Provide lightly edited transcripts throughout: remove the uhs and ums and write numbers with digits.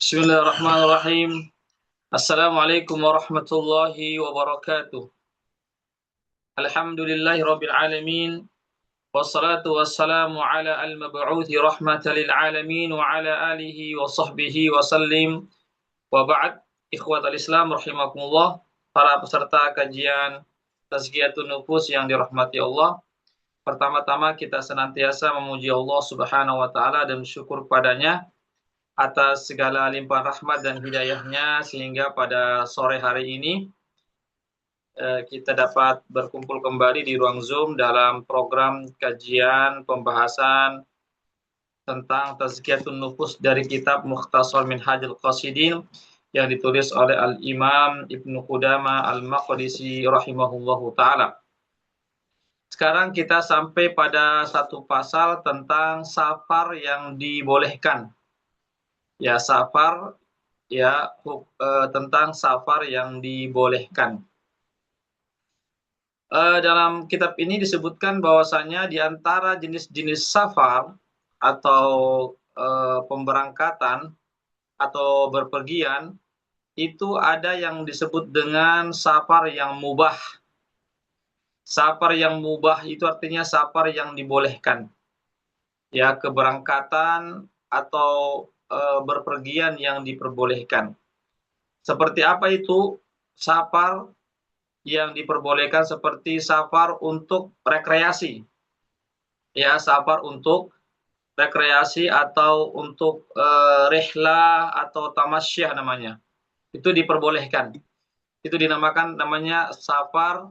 Bismillahirrahmanirrahim. Assalamualaikum warahmatullahi wabarakatuh. Alhamdulillahirabbil alamin. Wassalatu wassalamu ala al-mab'uthi rahmatan lil alamin wa ala alihi wa sahbihi wa sallim. Wa ba'd. Ikhwatal Islam rahimakumullah. Para peserta kajian Tazkiyatun Nufus yang dirahmati Allah. Pertama-tama kita senantiasa memuji Allah Subhanahu wa taala dan bersyukur kepadanya atas segala limpahan rahmat dan hidayahnya sehingga pada sore hari ini kita dapat berkumpul kembali di ruang Zoom dalam program kajian pembahasan tentang Tazkiyatun Nufus dari kitab Mukhtasar Minhajul Qasidin yang ditulis oleh Al-Imam Ibnu Qudamah Al-Maqdisi rahimahullahu ta'ala. Sekarang kita sampai pada satu pasal tentang safar yang dibolehkan. Ya, safar ya tentang safar yang dibolehkan. Dalam kitab ini disebutkan bahwasanya di antara jenis-jenis safar atau pemberangkatan atau berpergian itu ada yang disebut dengan safar yang mubah. Safar yang mubah itu artinya safar yang dibolehkan. Ya, keberangkatan atau berpergian yang diperbolehkan. Seperti apa itu safar yang diperbolehkan? Seperti safar untuk rekreasi. Ya, safar untuk rekreasi atau untuk rihlah atau tamasyah namanya. Itu diperbolehkan. Itu dinamakan namanya safar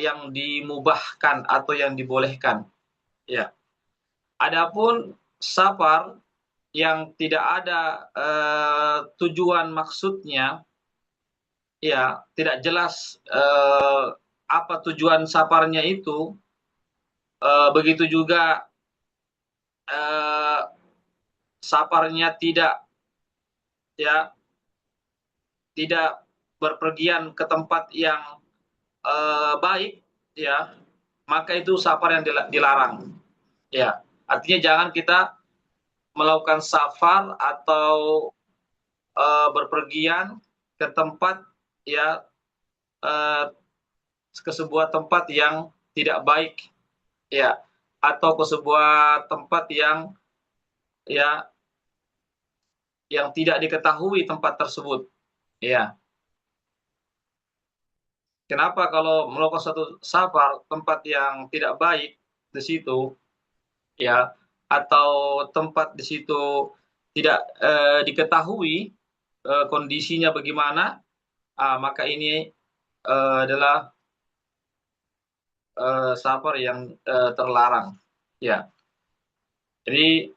yang dimubahkan atau yang dibolehkan. Ya. Adapun safar yang tidak ada tujuan maksudnya, ya tidak jelas apa tujuan safarnya itu, begitu juga safarnya tidak berpergian ke tempat yang baik, ya maka itu safar yang dilarang. Ya, artinya jangan kita melakukan safar atau berpergian ke tempat ke sebuah tempat yang tidak baik, ya, atau ke sebuah tempat yang tidak diketahui tempat tersebut, ya. Kenapa kalau melakukan satu safar tempat yang tidak baik di situ, ya, atau tempat di situ tidak diketahui kondisinya bagaimana, maka ini adalah safar yang terlarang, ya. Jadi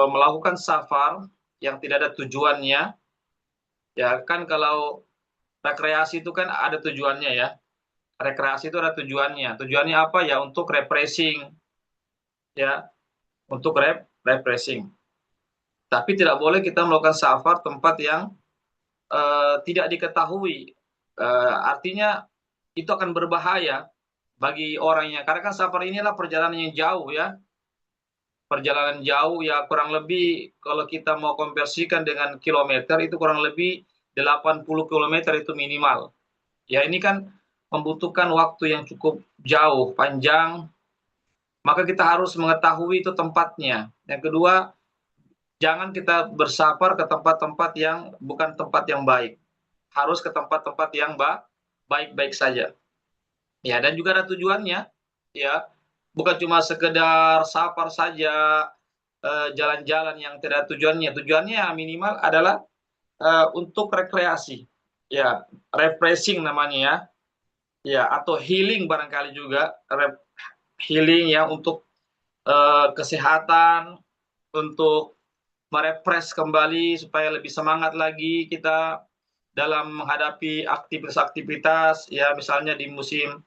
melakukan safar yang tidak ada tujuannya, ya kan kalau rekreasi itu kan ada tujuannya, ya. Rekreasi itu ada tujuannya. Tujuannya apa? Ya untuk refreshing, ya, untuk refreshing. Tapi tidak boleh kita melakukan safar tempat yang tidak diketahui. Artinya itu akan berbahaya bagi orangnya. Karena kan safar inilah perjalanan yang jauh, ya. Perjalanan jauh, ya, kurang lebih kalau kita mau konversikan dengan kilometer itu kurang lebih 80 kilometer itu minimal. Ya, ini kan membutuhkan waktu yang cukup jauh, panjang, maka kita harus mengetahui itu tempatnya. Yang kedua, jangan kita bersafar ke tempat-tempat yang bukan tempat yang baik. Harus ke tempat-tempat yang baik-baik saja. Ya, dan juga ada tujuannya, ya. Bukan cuma sekedar safar saja, jalan-jalan yang tidak ada tujuannya. Tujuannya minimal adalah untuk rekreasi, ya, refreshing namanya, ya. Ya, atau healing barangkali juga, healing ya untuk kesehatan, untuk merefresh kembali supaya lebih semangat lagi kita dalam menghadapi aktivitas-aktivitas, ya, misalnya di musim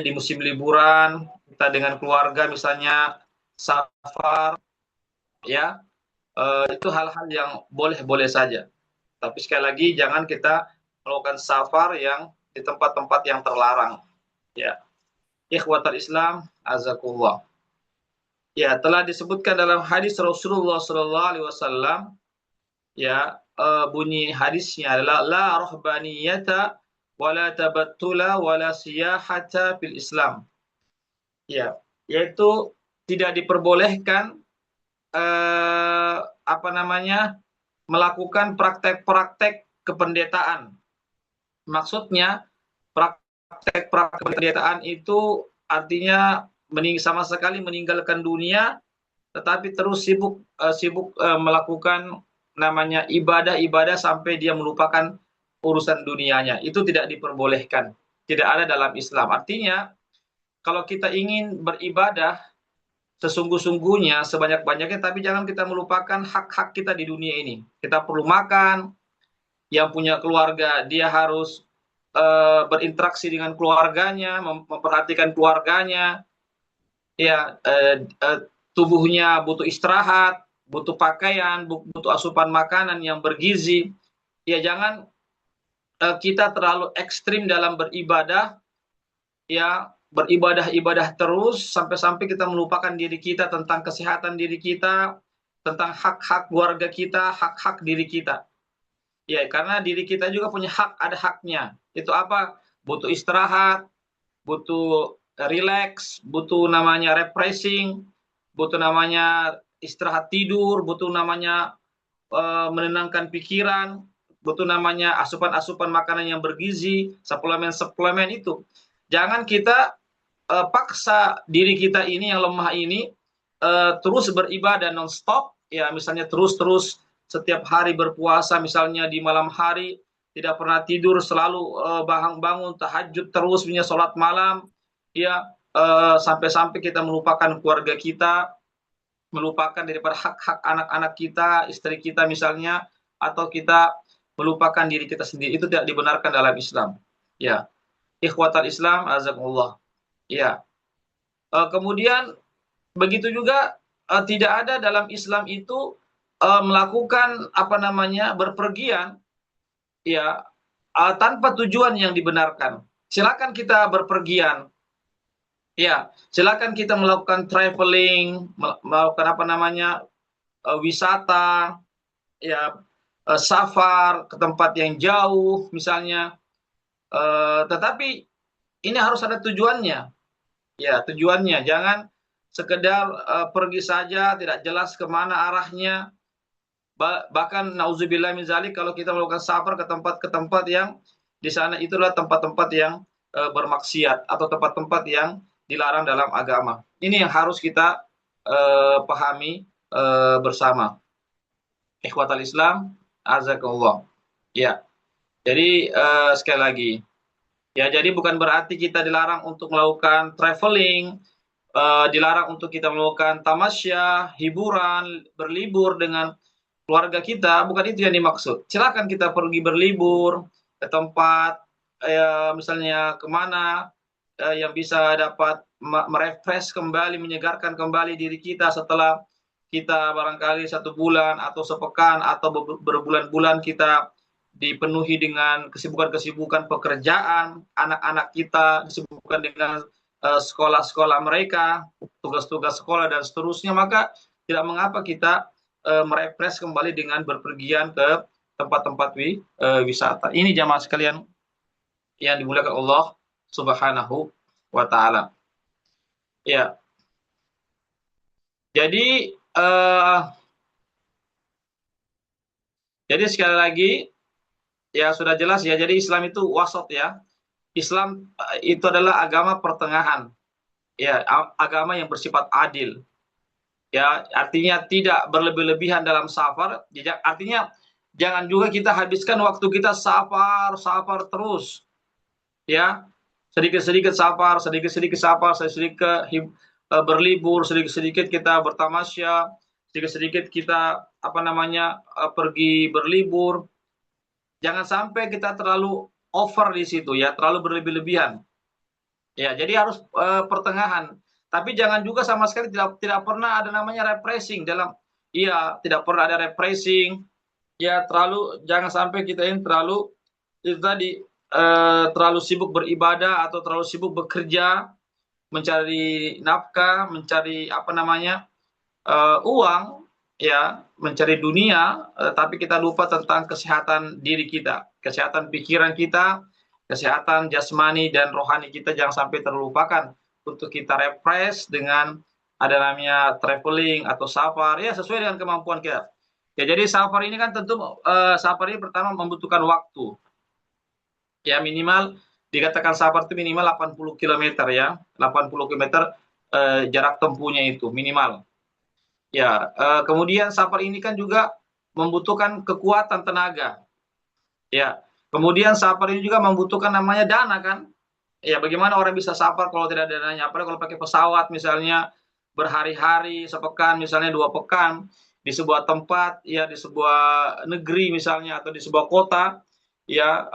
di musim liburan kita dengan keluarga misalnya safar, ya, itu hal-hal yang boleh-boleh saja. Tapi sekali lagi jangan kita melakukan safar yang di tempat-tempat yang terlarang, ya. Ikhwatal Islam, azakullah. Ya, telah disebutkan dalam hadis Rasulullah sallallahu alaihi wasallam, ya, bunyi hadisnya adalah la rahbaniyata wala tabattula wala siyahata fil Islam. Ya, yaitu tidak diperbolehkan apa namanya, melakukan praktek-praktek kependetaan. Maksudnya praktek-praktek kependetaan itu artinya sama sekali meninggalkan dunia, tetapi terus sibuk melakukan namanya ibadah-ibadah sampai dia melupakan urusan dunianya. Itu tidak diperbolehkan, tidak ada dalam Islam. Artinya kalau kita ingin beribadah sesungguh-sungguhnya, sebanyak-banyaknya, tapi jangan kita melupakan hak-hak kita di dunia ini. Kita perlu makan, yang punya keluarga dia harus berinteraksi dengan keluarganya, memperhatikan keluarganya, ya, tubuhnya butuh istirahat, butuh pakaian, butuh asupan makanan yang bergizi. Ya, jangan kita terlalu ekstrim dalam beribadah, ya, beribadah-ibadah terus sampai-sampai kita melupakan diri kita, tentang kesehatan diri kita, tentang hak-hak keluarga kita, hak-hak diri kita. Ya, karena diri kita juga punya hak, ada haknya. Itu apa? Butuh istirahat, butuh relax, butuh namanya refreshing, butuh namanya istirahat tidur, butuh namanya menenangkan pikiran, butuh namanya asupan-asupan makanan yang bergizi, suplemen-suplemen itu. Jangan kita paksa diri kita ini yang lemah ini terus beribadah non-stop, ya, misalnya terus-terus setiap hari berpuasa, misalnya di malam hari tidak pernah tidur, selalu bangun tahajud terus, punya sholat malam, ya, sampai-sampai kita melupakan keluarga kita, melupakan daripada hak-hak anak-anak kita, istri kita misalnya, atau kita melupakan diri kita sendiri. Itu tidak dibenarkan dalam Islam. Ya, ikhwatal Islam, azakumullah. Ya, kemudian begitu juga tidak ada dalam Islam itu melakukan apa namanya, berpergian, ya, tanpa tujuan yang dibenarkan. Silakan kita berpergian, ya, silakan kita melakukan traveling, melakukan apa namanya, wisata, ya, safar ke tempat yang jauh misalnya, tetapi ini harus ada tujuannya. Ya, tujuannya jangan sekedar pergi saja tidak jelas kemana arahnya. Bahkan nauzubillah min zalik, kalau kita melakukan safar ke tempat yang di sana itulah tempat-tempat yang bermaksiat atau tempat-tempat yang dilarang dalam agama. Ini yang harus kita pahami bersama. Ikhwatal Islam, azakumullah. Ya, jadi sekali lagi, ya, jadi bukan berarti kita dilarang untuk melakukan traveling, dilarang untuk kita melakukan tamasya, hiburan, berlibur dengan keluarga kita, bukan itu yang dimaksud. Silakan kita pergi berlibur ke tempat, misalnya kemana yang bisa dapat merefresh kembali, menyegarkan kembali diri kita setelah kita barangkali 1 bulan atau sepekan atau berbulan-bulan kita dipenuhi dengan kesibukan-kesibukan pekerjaan, anak-anak kita disibukkan dengan sekolah-sekolah mereka, tugas-tugas sekolah dan seterusnya, maka tidak mengapa kita merefresh kembali dengan berpergian ke tempat-tempat wisata. Ini jamaah sekalian yang dimuliakan Allah Subhanahu wa taala. Ya. Jadi sekali lagi, ya, sudah jelas ya. Jadi Islam itu wasat, ya. Islam itu adalah agama pertengahan. Ya, agama yang bersifat adil. Ya, artinya tidak berlebih-lebihan dalam safar. Artinya jangan juga kita habiskan waktu kita safar terus. Ya, sedikit-sedikit safar, sedikit-sedikit berlibur, sedikit-sedikit kita bertamasya, sedikit-sedikit kita apa namanya, pergi berlibur. Jangan sampai kita terlalu over di situ, ya, terlalu berlebih-lebihan. Ya, jadi harus pertengahan. Tapi jangan juga sama sekali tidak pernah ada namanya refreshing dalam, iya, tidak pernah ada refreshing. Ya, jangan sampai kita ini terlalu itu tadi terlalu sibuk beribadah atau terlalu sibuk bekerja, mencari nafkah, mencari apa namanya, uang, ya, mencari dunia, tapi kita lupa tentang kesehatan diri kita, kesehatan pikiran kita, kesehatan jasmani dan rohani kita jangan sampai terlupakan untuk kita refresh dengan ada namanya traveling atau safar, ya sesuai dengan kemampuan kita. Ya jadi safar ini kan tentu safar ini pertama membutuhkan waktu. Ya minimal dikatakan safar itu minimal 80 kilometer ya, 80 kilometer jarak tempuhnya itu minimal. Ya, kemudian safar ini kan juga membutuhkan kekuatan tenaga. Ya, kemudian safar ini juga membutuhkan namanya dana kan. Ya, bagaimana orang bisa safar kalau tidak ada dananya? Apalagi kalau pakai pesawat misalnya berhari-hari, sepekan misalnya 2 pekan di sebuah tempat, ya di sebuah negeri misalnya atau di sebuah kota, ya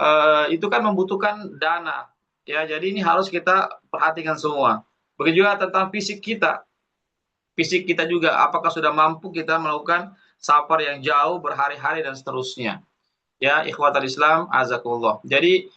itu kan membutuhkan dana. Ya, jadi ini harus kita perhatikan semua. Begitu juga tentang fisik kita juga, apakah sudah mampu kita melakukan safar yang jauh berhari-hari dan seterusnya. Ya, ikhwatal Islam, azakullah. Jadi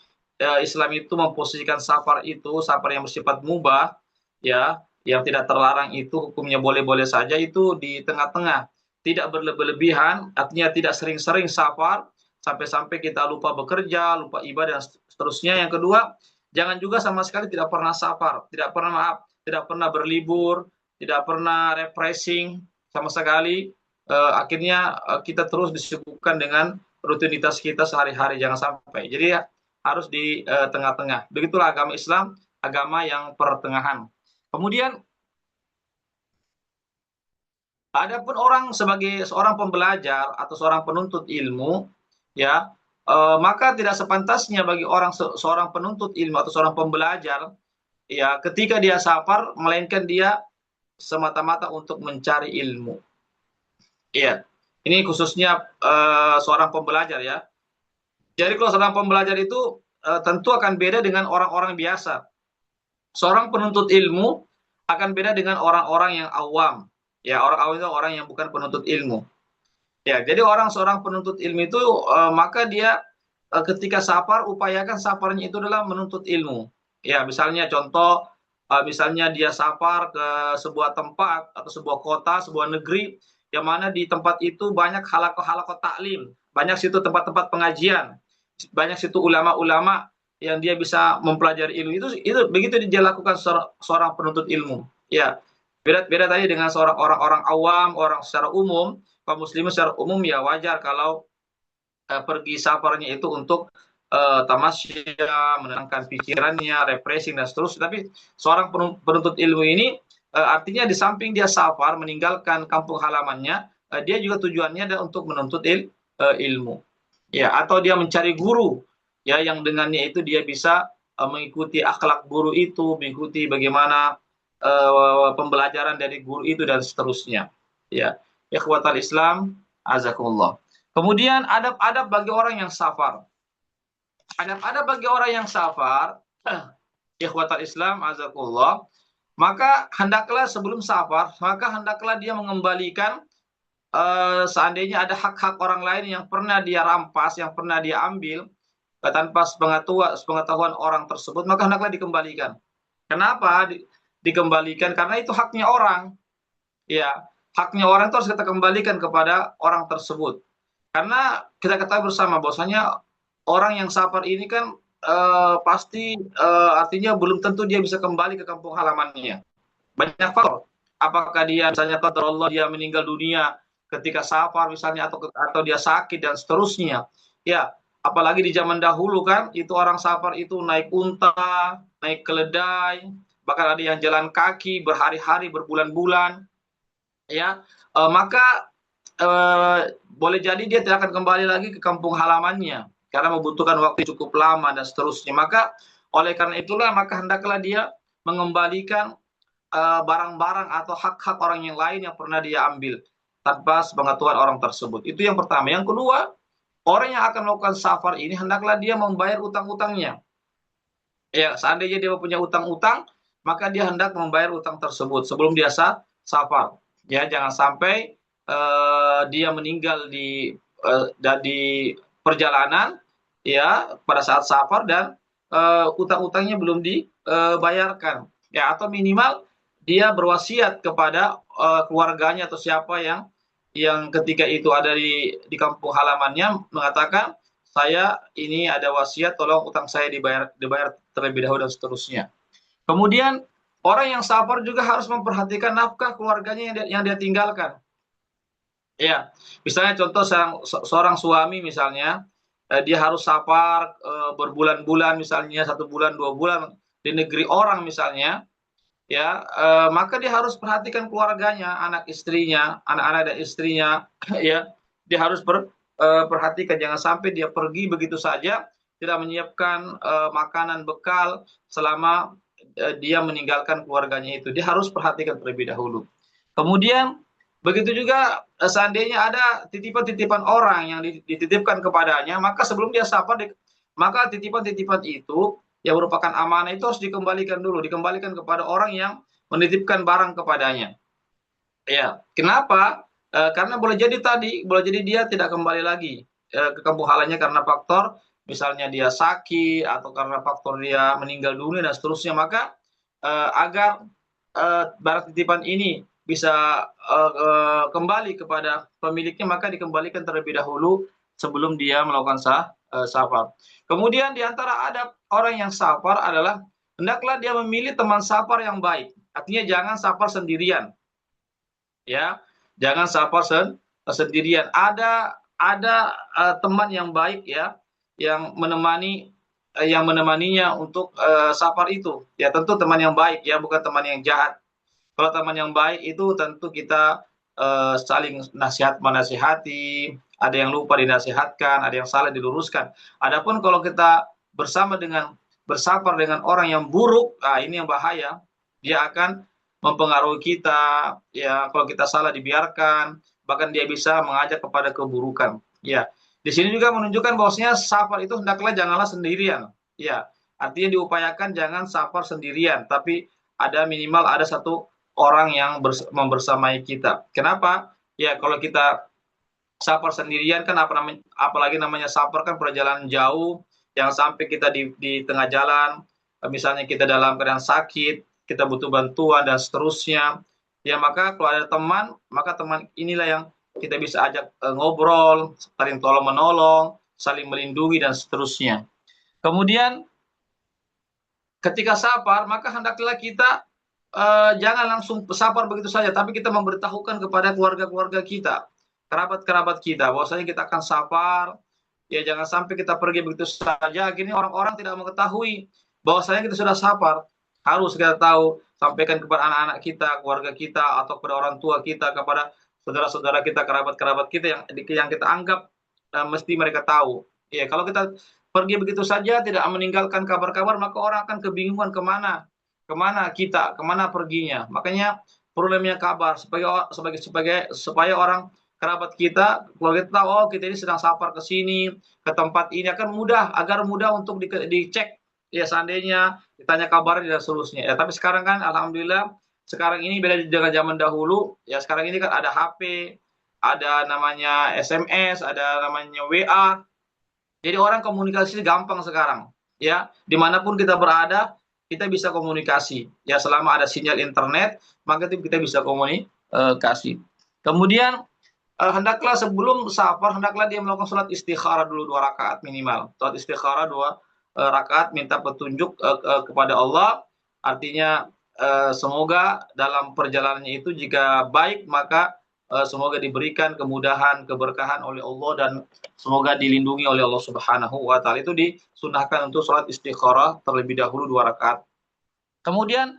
Islam itu memposisikan safar itu, safar yang bersifat mubah, ya, yang tidak terlarang itu hukumnya boleh-boleh saja itu di tengah-tengah. Tidak berlebihan, artinya tidak sering-sering safar, sampai-sampai kita lupa bekerja, lupa ibadah, dan seterusnya. Yang kedua, jangan juga sama sekali tidak pernah safar, tidak pernah tidak pernah berlibur, tidak pernah refreshing sama sekali. Akhirnya kita terus disibukkan dengan rutinitas kita sehari-hari, jangan sampai. Jadi harus di tengah-tengah. Begitulah agama Islam, agama yang pertengahan. Kemudian adapun orang sebagai seorang pembelajar atau seorang penuntut ilmu, ya, maka tidak sepantasnya bagi seorang penuntut ilmu atau seorang pembelajar, ya, ketika dia safar, melainkan dia semata-mata untuk mencari ilmu. Iya, ini khususnya seorang pembelajar ya. Jadi kalau seorang pembelajar itu tentu akan beda dengan orang-orang biasa. Seorang penuntut ilmu akan beda dengan orang-orang yang awam. Ya, orang awam itu orang yang bukan penuntut ilmu. Ya, jadi seorang penuntut ilmu itu maka dia ketika safar upayakan safarnya itu adalah menuntut ilmu. Ya, misalnya contoh misalnya dia safar ke sebuah tempat atau sebuah kota, sebuah negeri yang mana di tempat itu banyak halaqah-halaqah taklim, banyak situ tempat-tempat pengajian, banyak situ ulama-ulama yang dia bisa mempelajari ilmu. Itu begitu dia lakukan seorang penuntut ilmu. Ya. Beda tadi dengan seorang orang-orang awam, orang secara umum, kaum muslimin secara umum ya wajar kalau pergi safarnya itu untuk tamasya, menenangkan pikirannya, refreshing dan seterusnya. Tapi seorang penuntut ilmu ini artinya di samping dia safar meninggalkan kampung halamannya, dia juga tujuannya adalah untuk menuntut ilmu. Ya, atau dia mencari guru ya yang dengannya itu dia bisa mengikuti akhlak guru itu, mengikuti bagaimana pembelajaran dari guru itu dan seterusnya. Ya, ikhwatal Islam, azakumullah. Kemudian adab-adab bagi orang yang safar. Adab-adab bagi orang yang safar, ikhwatal Islam, azakumullah, maka hendaklah sebelum safar, maka hendaklah dia mengembalikan seandainya ada hak-hak orang lain yang pernah dia rampas, yang pernah dia ambil tanpa sepengetahuan orang tersebut, maka hendaklah dikembalikan. Kenapa dikembalikan? Karena itu haknya orang. Ya, haknya orang itu harus kita kembalikan kepada orang tersebut. Karena kita ketahui bersama bahwasanya orang yang safar ini kan pasti artinya belum tentu dia bisa kembali ke kampung halamannya. Banyak faktor. Apakah dia misalnya qadarullah dia meninggal dunia ketika safar misalnya atau dia sakit dan seterusnya. Ya, apalagi di zaman dahulu kan itu orang safar itu naik unta, naik keledai, bahkan ada yang jalan kaki berhari-hari berbulan-bulan. Ya, maka boleh jadi dia tidak akan kembali lagi ke kampung halamannya karena membutuhkan waktu cukup lama dan seterusnya. Maka oleh karena itulah maka hendaklah dia mengembalikan barang-barang atau hak-hak orang yang lain yang pernah dia ambil tanpa sepengetahuan orang tersebut. Itu yang pertama. Yang kedua, orang yang akan melakukan safar ini hendaklah dia membayar utang-utangnya. Ya, seandainya dia punya utang-utang, maka dia hendak membayar utang tersebut sebelum dia safar. Ya, jangan sampai dia meninggal di perjalanan ya pada saat safar dan utang-utangnya belum dibayarkan. ya, atau minimal dia berwasiat kepada keluarganya atau siapa yang ketika itu ada di kampung halamannya mengatakan, saya ini ada wasiat, tolong utang saya dibayar terlebih dahulu dan seterusnya. Kemudian orang yang sabar juga harus memperhatikan nafkah keluarganya yang dia tinggalkan. Ya, misalnya contoh seorang suami misalnya, dia harus sabar, berbulan-bulan misalnya 1 bulan, 2 bulan di negeri orang misalnya, ya, maka dia harus perhatikan keluarganya, anak istrinya, anak-anak dan istrinya, ya. Dia harus perhatikan jangan sampai dia pergi begitu saja, tidak menyiapkan, makanan bekal selama, dia meninggalkan keluarganya itu. Dia harus perhatikan terlebih dahulu. Kemudian begitu juga, seandainya ada titipan-titipan orang yang dititipkan kepadanya, maka sebelum dia safar maka titipan-titipan itu yang merupakan amanah itu harus dikembalikan dulu, dikembalikan kepada orang yang menitipkan barang kepadanya. Ya, kenapa? Karena boleh jadi dia tidak kembali lagi, ke kampung halamannya karena faktor misalnya dia sakit atau karena faktor dia meninggal dunia dan seterusnya. Maka, agar, barang titipan ini bisa, kembali kepada pemiliknya, maka dikembalikan terlebih dahulu sebelum dia melakukan safar. Kemudian di antara adab orang yang safar adalah hendaklah dia memilih teman safar yang baik. Artinya jangan safar sendirian. Ya, jangan safar sendirian. Ada teman yang baik ya, yang menemaninya untuk safar itu. Ya tentu teman yang baik ya, bukan teman yang jahat. Kalau teman yang baik itu tentu kita saling menasihati, ada yang lupa dinasihatkan, ada yang salah diluruskan. Adapun kalau kita bersafar dengan orang yang buruk, nah ini yang bahaya. Dia akan mempengaruhi kita, ya kalau kita salah dibiarkan, bahkan dia bisa mengajak kepada keburukan. Ya, di sini juga menunjukkan bahwasanya safar itu janganlah sendirian. Ya, artinya diupayakan jangan safar sendirian, tapi minimal ada satu orang yang membersamai kita. Kenapa? Ya kalau kita safar sendirian kan apalagi namanya safar kan perjalanan jauh, yang sampai kita di tengah jalan, misalnya kita dalam keadaan sakit, kita butuh bantuan dan seterusnya. Ya maka kalau ada teman, maka teman inilah yang kita bisa ajak ngobrol, saling tolong menolong, saling melindungi dan seterusnya. Kemudian ketika safar maka hendaklah kita jangan langsung safar begitu saja, tapi kita memberitahukan kepada keluarga-keluarga kita, kerabat-kerabat kita, bahwasanya kita akan safar. Ya jangan sampai kita pergi begitu saja, akhirnya orang-orang tidak mengetahui bahwasanya kita sudah safar. Harus kita tahu, sampaikan kepada anak-anak kita, keluarga kita, atau kepada orang tua kita, kepada saudara-saudara kita, kerabat-kerabat kita yang kita anggap mesti mereka tahu. Ya kalau kita pergi begitu saja, tidak meninggalkan kabar-kabar, maka orang akan kebingungan kemana perginya. Makanya problemnya kabar supaya orang kerabat kita, kalau kita tahu oh kita ini sedang safar ke sini, ke tempat ini akan agar mudah untuk dicek. Ya seandainya ditanya kabar dan seterusnya. Ya tapi sekarang kan alhamdulillah sekarang ini beda dengan zaman dahulu. Ya sekarang ini kan ada HP, ada namanya SMS, ada namanya WA. Jadi orang komunikasi gampang sekarang. Ya, dimanapun kita berada, kita bisa komunikasi. Ya, selama ada sinyal internet, maka itu kita bisa komunikasi. Kemudian hendaklah sebelum safar, hendaklah dia melakukan sholat istikharah dulu 2 rakaat minimal. Sholat istikharah 2 rakaat, minta petunjuk kepada Allah. Artinya semoga dalam perjalanannya itu jika baik, maka semoga diberikan kemudahan, keberkahan oleh Allah dan semoga dilindungi oleh Allah Subhanahu wa taala. Itu disunahkan untuk sholat istikharah terlebih dahulu 2 rakaat. Kemudian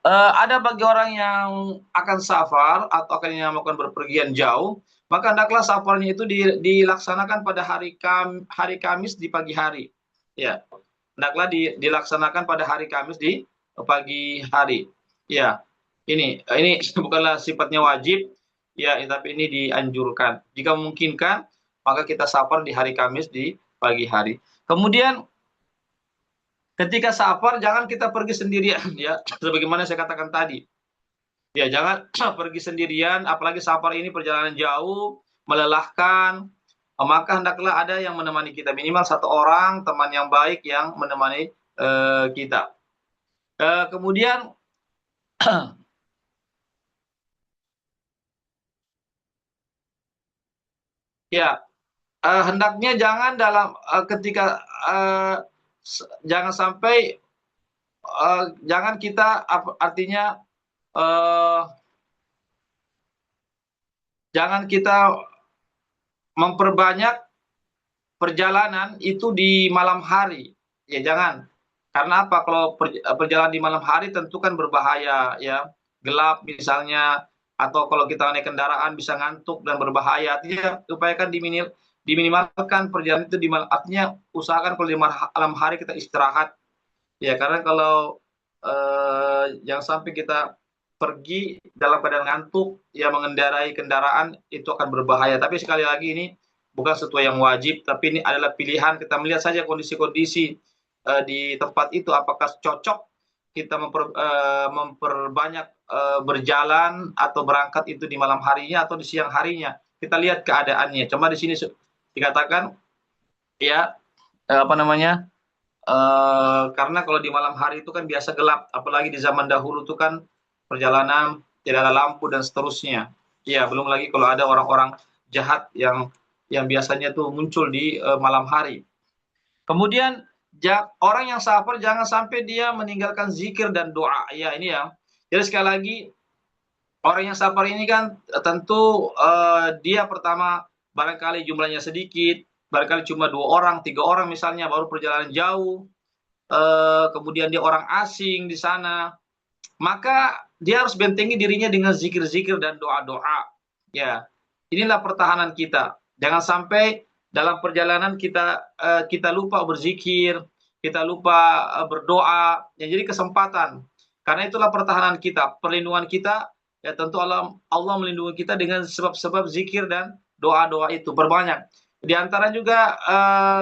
ada bagi orang yang akan safar atau akan yang melakukan berpergian jauh, maka hendaklah safarnya itu dilaksanakan pada hari Kamis di pagi hari. Ya, hendaklah dilaksanakan pada hari Kamis di pagi hari. Ya, ini bukanlah sifatnya wajib, ya, tapi ini dianjurkan. Jika memungkinkan, maka kita safar di hari Kamis di pagi hari. Kemudian ketika safar jangan kita pergi sendirian ya, sebagaimana saya katakan tadi. Ya, jangan pergi sendirian, apalagi safar ini perjalanan jauh, melelahkan, maka hendaklah ada yang menemani kita, minimal 1 orang teman yang baik yang menemani kita. Kemudian Ya, hendaknya jangan dalam ketika jangan sampai jangan kita artinya eh, jangan kita memperbanyak perjalanan itu di malam hari. Ya jangan. Karena apa? Kalau perjalanan di malam hari tentu kan berbahaya ya. Gelap misalnya atau kalau kita naik kendaraan bisa ngantuk dan berbahaya. Artinya upayakan diminimalkan perjalanan itu di malam. Artinya usahakan kalau di malam hari kita istirahat. Ya karena kalau jangan sampai kita pergi dalam keadaan ngantuk, ya mengendarai kendaraan itu akan berbahaya. Tapi sekali lagi ini bukan sesuatu yang wajib, tapi ini adalah pilihan. Kita melihat saja kondisi-kondisi di tempat itu, apakah cocok kita memperbanyak berjalan atau berangkat itu di malam harinya atau di siang harinya. Kita lihat keadaannya. Cuma di sini dikatakan ya apa namanya karena kalau di malam hari itu kan biasa gelap, apalagi di zaman dahulu itu kan perjalanan tidak ada lampu dan seterusnya. Ya, belum lagi kalau ada orang-orang jahat yang biasanya tuh muncul di malam hari. Kemudian orang yang safar jangan sampai dia meninggalkan zikir dan doa. Ya, ini ya. Jadi sekali lagi orang yang safar ini kan tentu dia pertama barangkali jumlahnya sedikit, barangkali cuma 2 orang, 3 orang misalnya baru perjalanan jauh, kemudian dia orang asing di sana, maka dia harus bentengi dirinya dengan zikir-zikir dan doa-doa. Ya, inilah pertahanan kita. Jangan sampai dalam perjalanan kita lupa berzikir, kita lupa berdoa. Ya, jadi kesempatan. Karena itulah pertahanan kita, perlindungan kita. Ya tentu Allah melindungi kita dengan sebab-sebab zikir dan doa-doa itu berbanyak. Di antara juga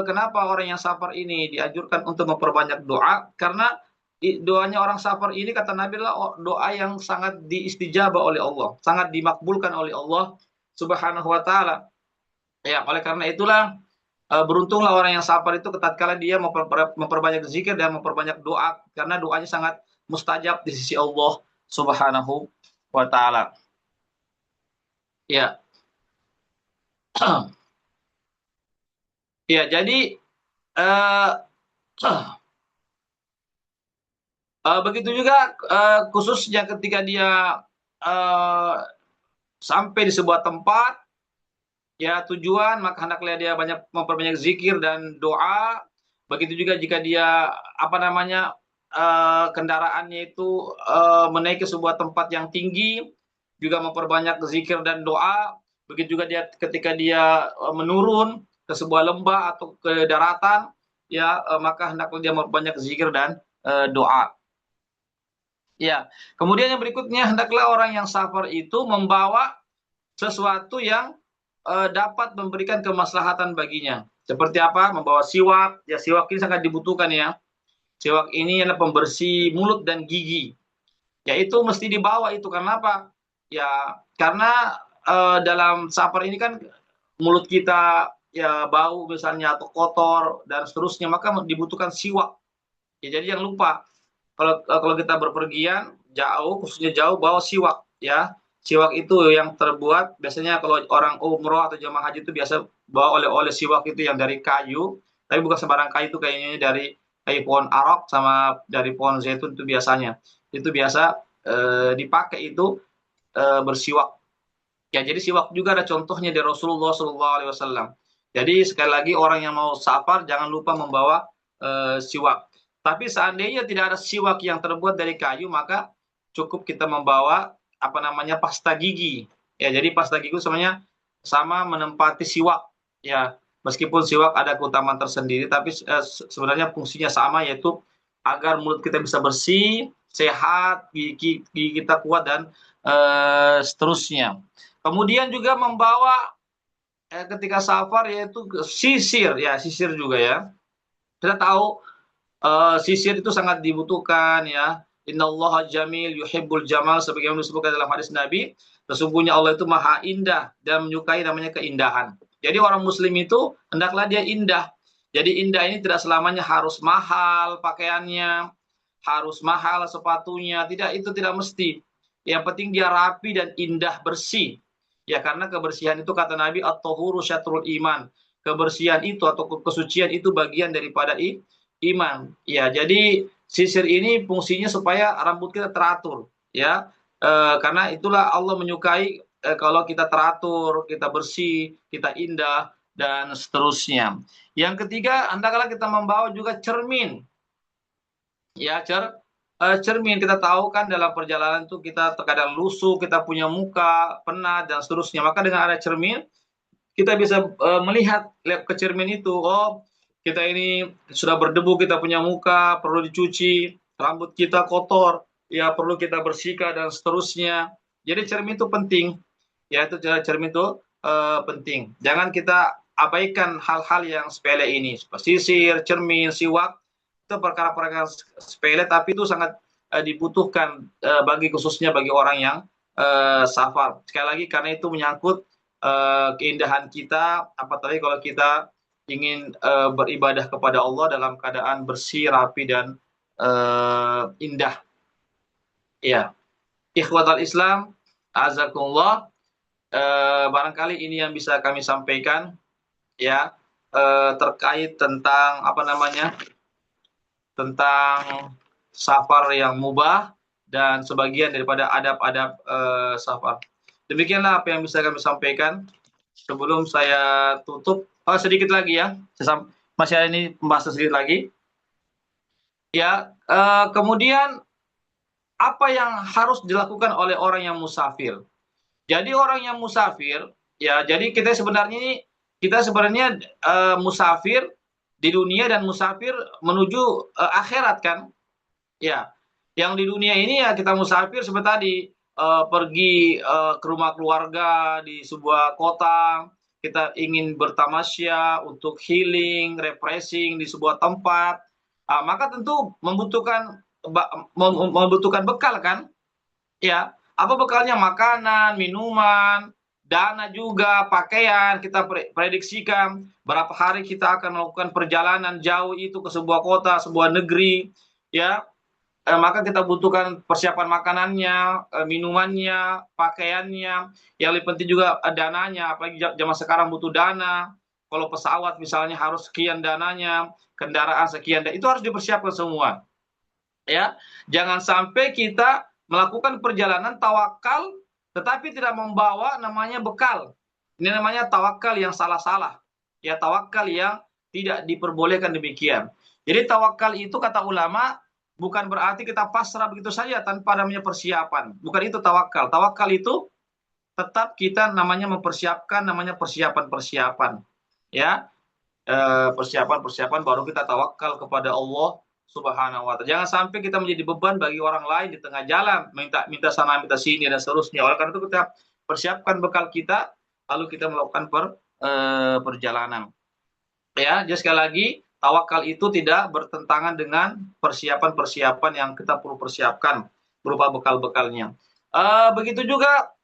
kenapa orang yang safar ini dianjurkan untuk memperbanyak doa, karena doanya orang safar ini kata Nabi adalah doa yang sangat diistijabah oleh Allah, sangat dimakbulkan oleh Allah Subhanahu wa taala. Ya, oleh karena itulah beruntunglah orang yang safar itu tatkala dia memperbanyak zikir dan memperbanyak doa karena doanya sangat mustajab di sisi Allah Subhanahu wa taala. Ya. Ya, jadi uh, begitu juga khususnya ketika dia uh, sampai di sebuah tempat ya tujuan, maka hendaklah dia memperbanyak zikir dan doa. Begitu juga jika dia apa namanya kendaraannya itu menaiki sebuah tempat yang tinggi, juga memperbanyak zikir dan doa. Begitu juga dia ketika dia menurun ke sebuah lembah atau ke daratan, ya maka hendaklah dia memperbanyak zikir dan doa. Ya, kemudian yang berikutnya hendaklah orang yang safar itu membawa sesuatu yang dapat memberikan kemaslahatan baginya. Seperti apa? Membawa siwak. Ya, siwak ini sangat dibutuhkan ya. Siwak ini adalah pembersih mulut dan gigi. Ya, itu mesti dibawa itu karena apa? Ya, karena dalam safar ini kan mulut kita ya bau misalnya atau kotor dan seterusnya, maka dibutuhkan siwak. Ya, jadi jangan lupa kalau kita berpergian jauh, khususnya jauh, bawa siwak ya. Siwak itu yang terbuat biasanya kalau orang umroh atau jemaah haji itu biasa bawa oleh-oleh siwak itu yang dari kayu, tapi bukan sembarang kayu, itu kayaknya dari kayu pohon arok sama dari pohon zaitun itu biasanya. Itu biasa dipakai itu bersiwak. Ya, jadi siwak juga ada contohnya dari Rasulullah SAW. Jadi sekali lagi orang yang mau safar jangan lupa membawa siwak. Tapi seandainya tidak ada siwak yang terbuat dari kayu, maka cukup kita membawa apa namanya pasta gigi. Ya, jadi pasta gigi sebenarnya sama menempati siwak. Ya, meskipun siwak ada keutamaan tersendiri, tapi sebenarnya fungsinya sama, yaitu agar mulut kita bisa bersih, sehat, gigi kita kuat dan seterusnya. Kemudian juga membawa ketika safar yaitu sisir, ya sisir juga ya. Kita tahu sisir itu sangat dibutuhkan ya. Innallaha jamil yuhibbul jamal, sebagaimana disebutkan dalam hadis Nabi, sesungguhnya Allah itu maha indah dan menyukai namanya keindahan. Jadi orang muslim itu hendaklah dia indah. Jadi indah ini tidak selamanya harus mahal pakaiannya, harus mahal sepatunya, tidak, itu tidak mesti. Yang penting dia rapi dan indah, bersih. Ya, karena kebersihan itu kata Nabi, at-tahuru syatrul iman. Kebersihan itu atau kesucian itu bagian daripada iman. Ya, jadi sisir ini fungsinya supaya rambut kita teratur, ya. Karena itulah Allah menyukai kalau kita teratur, kita bersih, kita indah dan seterusnya. Yang ketiga, hendaklah kita membawa juga cermin. Ya, cermin, kita tahu kan dalam perjalanan itu kita terkadang lusuh, kita punya muka penat dan seterusnya. Maka dengan ada cermin, kita bisa melihat ke cermin itu, oh kita ini sudah berdebu, kita punya muka perlu dicuci, rambut kita kotor, ya perlu kita bersihkan dan seterusnya. Jadi cermin itu penting, ya itu cermin itu penting. Jangan kita abaikan hal-hal yang sepele ini, sisir, cermin, siwak, itu perkara-perkara sepele tapi itu sangat dibutuhkan bagi khususnya bagi orang yang safar. Sekali lagi karena itu menyangkut keindahan kita, apalagi kalau kita ingin beribadah kepada Allah dalam keadaan bersih, rapi dan indah. Ya, ikhwatal Islam, azakumullah. Barangkali ini yang bisa kami sampaikan, ya, terkait tentang apa namanya, tentang safar yang mubah dan sebagian daripada adab-adab safar. Demikianlah apa yang bisa kami sampaikan. Sebelum saya tutup, sedikit lagi ya, masih ada ini pembahasan sedikit lagi. Ya, kemudian apa yang harus dilakukan oleh orang yang musafir? Jadi orang yang musafir, ya, jadi kita sebenarnya musafir di dunia dan musafir menuju akhirat kan? Ya, yang di dunia ini ya kita musafir seperti tadi, pergi ke rumah keluarga di sebuah kota, kita ingin bertamasya untuk healing, refreshing di sebuah tempat, maka tentu membutuhkan bekal kan, ya. Apa bekalnya? Makanan, minuman, dana juga, pakaian. Kita prediksikan berapa hari kita akan melakukan perjalanan jauh itu ke sebuah kota, sebuah negeri, ya. Maka kita butuhkan persiapan makanannya, minumannya, pakaiannya, yang lebih penting juga dananya, apalagi zaman sekarang butuh dana. Kalau pesawat misalnya harus sekian dananya, kendaraan sekian, itu harus dipersiapkan semua. Ya, jangan sampai kita melakukan perjalanan tawakal, tetapi tidak membawa namanya bekal. Ini namanya tawakal yang salah-salah. Ya, tawakal yang tidak diperbolehkan demikian. Jadi tawakal itu kata ulama bukan berarti kita pasrah begitu saja tanpa adanya persiapan. Bukan itu tawakal. Tawakal itu tetap kita namanya mempersiapkan, namanya persiapan-persiapan. Ya, persiapan-persiapan baru kita tawakal kepada Allah Subhanahu wa ta'ala. Jangan sampai kita menjadi beban bagi orang lain di tengah jalan, minta sana, minta sini dan seterusnya. Oleh karena itu kita persiapkan bekal kita, lalu kita melakukan perjalanan. Ya, jadi sekali lagi tawakal itu tidak bertentangan dengan persiapan-persiapan yang kita perlu persiapkan berupa bekal-bekalnya. Begitu juga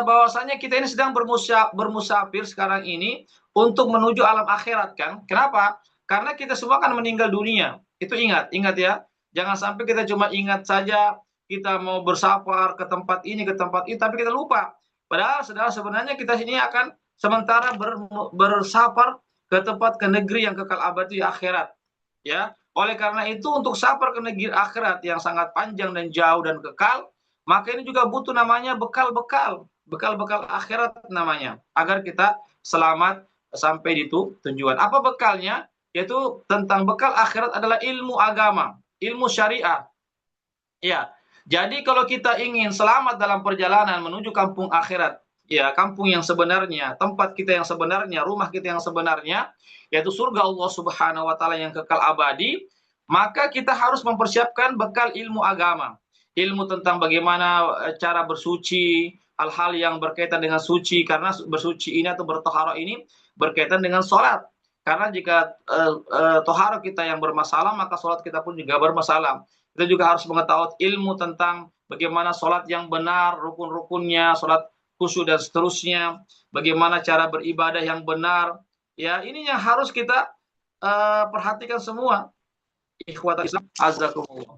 bahwasanya kita ini sedang bermusafir sekarang ini untuk menuju alam akhirat kan. Kenapa? Karena kita semua akan meninggal dunia. Itu ingat ya. Jangan sampai kita cuma ingat saja kita mau bersafar ke tempat ini, ke tempat itu, tapi kita lupa. Padahal sebenarnya kita ini akan sementara bersafar ke negeri yang kekal abadi akhirat. Ya, oleh karena itu untuk safar ke negeri akhirat yang sangat panjang dan jauh dan kekal, maka ini juga butuh namanya bekal-bekal akhirat namanya, agar kita selamat sampai di tujuan. Apa bekalnya? Yaitu tentang bekal akhirat adalah ilmu agama, ilmu syariah. Ya, jadi kalau kita ingin selamat dalam perjalanan menuju kampung akhirat, ya kampung yang sebenarnya, tempat kita yang sebenarnya, rumah kita yang sebenarnya, yaitu surga Allah Subhanahu wa ta'ala yang kekal abadi, maka kita harus mempersiapkan bekal ilmu agama. Ilmu tentang bagaimana cara bersuci, hal-hal yang berkaitan dengan suci, karena bersuci ini atau bertohara ini berkaitan dengan sholat. Karena jika tohara kita yang bermasalah, maka sholat kita pun juga bermasalah. Kita juga harus mengetahui ilmu tentang bagaimana sholat yang benar, rukun-rukunnya, sholat khusyuk dan seterusnya, bagaimana cara beribadah yang benar. Ya, ini yang harus kita perhatikan semua. Ikhwatul Islam, azakumullah.